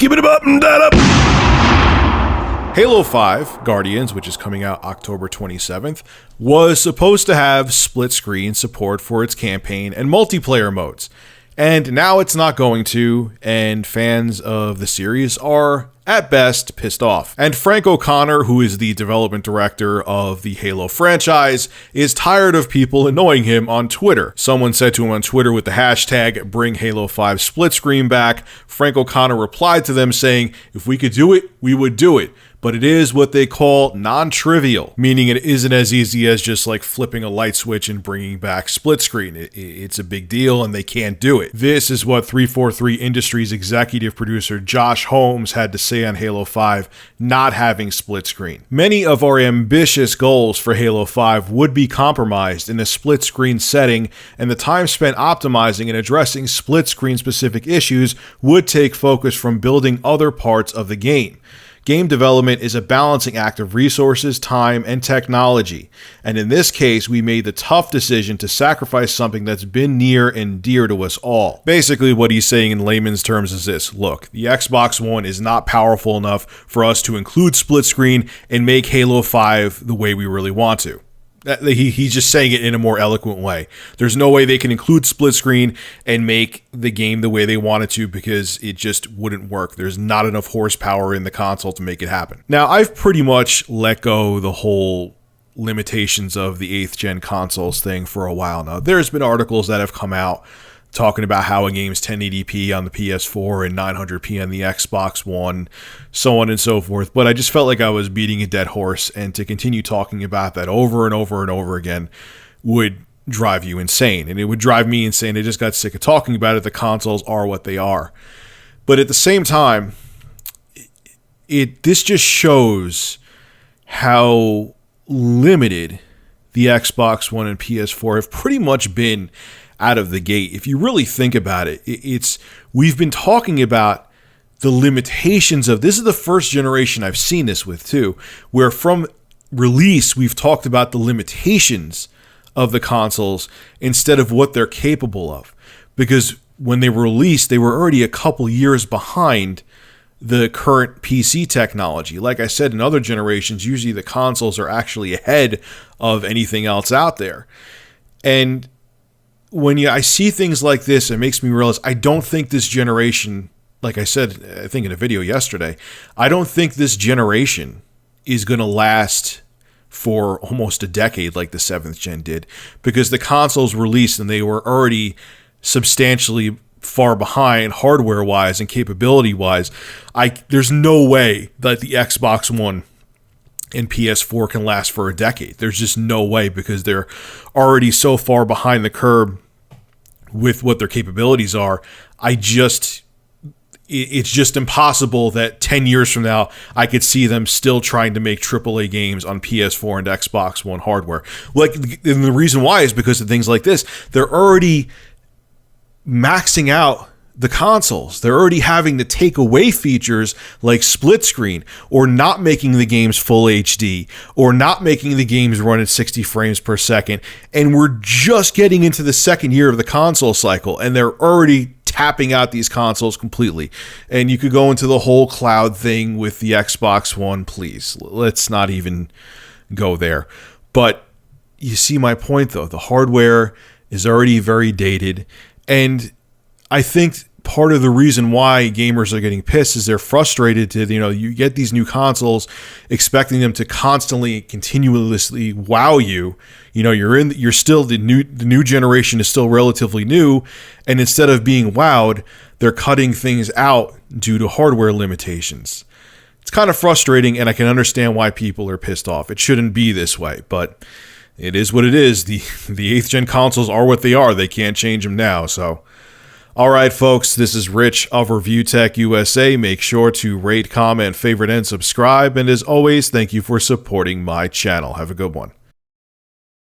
Skip it up and that up. Halo 5 Guardians, which is coming out October 27th, was supposed to have split screen support for its campaign and multiplayer modes. And now it's not going to, and fans of the series are, at best, pissed off. And Frank O'Connor, who is the development director of the Halo franchise, is tired of people annoying him on Twitter. Someone said to him on Twitter with the hashtag Bring Halo 5 Split Screen Back. Frank O'Connor replied to them saying, if we could do it, we would do it. But it is what they call non-trivial, meaning it isn't as easy as just like flipping a light switch and bringing back split screen. It's a big deal and they can't do it. This is what 343 Industries executive producer Josh Holmes had to say on Halo 5 not having split screen. Many of our ambitious goals for Halo 5 would be compromised in a split screen setting, and the time spent optimizing and addressing split screen specific issues would take focus from building other parts of the game. Game development is a balancing act of resources, time, and technology. And in this case, we made the tough decision to sacrifice something that's been near and dear to us all. Basically, what he's saying in layman's terms is this. Look, the Xbox One is not powerful enough for us to include split screen and make Halo 5 the way we really want to. He's just saying it in a more eloquent way. There's no way they can include split screen and make the game the way they want it to because it just wouldn't work. There's not enough horsepower in the console to make it happen. Now, I've pretty much let go the whole limitations of the 8th gen consoles thing for a while now. There's been articles that have come out talking about how a game's 1080p on the PS4 and 900p on the Xbox One, so on and so forth. But I just felt like I was beating a dead horse, and to continue talking about that over and over and over again would drive you insane. And it would drive me insane. I just got sick of talking about it. The consoles are what they are. But at the same time, this just shows how limited the Xbox One and PS4 have pretty much been out of the gate. If you really think about it, we've been talking about the limitations of, this is the first generation I've seen this with too, where from release we've talked about the limitations of the consoles instead of what they're capable of. Because when they were released, they were already a couple years behind the current PC technology. Like I said, in other generations, usually the consoles are actually ahead of anything else out there. And when I see things like this, it makes me realize I don't think this generation, like I said, I think in a video yesterday, I don't think this generation is going to last for almost a decade like the 7th gen did, because the consoles released and they were already substantially far behind hardware-wise and capability-wise. There's no way that the Xbox One and PS4 can last for a decade. There's just no way, because they're already so far behind the curve with what their capabilities are. It's just impossible that 10 years from now, I could see them still trying to make AAA games on PS4 and Xbox One hardware. And the reason why is because of things like this. They're already maxing out the consoles. They're already having to take away features like split screen, or not making the games full HD, or not making the games run at 60 frames per second. And we're just getting into the second year of the console cycle, and they're already tapping out these consoles completely. And you could go into the whole cloud thing with the Xbox One. Please, let's not even go there. But you see my point, though. The hardware is already very dated, and I think part of the reason why gamers are getting pissed is they're frustrated to, you get these new consoles expecting them to constantly, continuously wow you. You're still the new generation is still relatively new, and instead of being wowed, they're cutting things out due to hardware limitations. It's kind of frustrating, and I can understand why people are pissed off. It shouldn't be this way, but it is what it is. The 8th gen consoles are what they are. They can't change them now, so. All right, folks, this is Rich of Review Tech USA. Make sure to rate, comment, favorite, and subscribe. And as always, thank you for supporting my channel. Have a good one.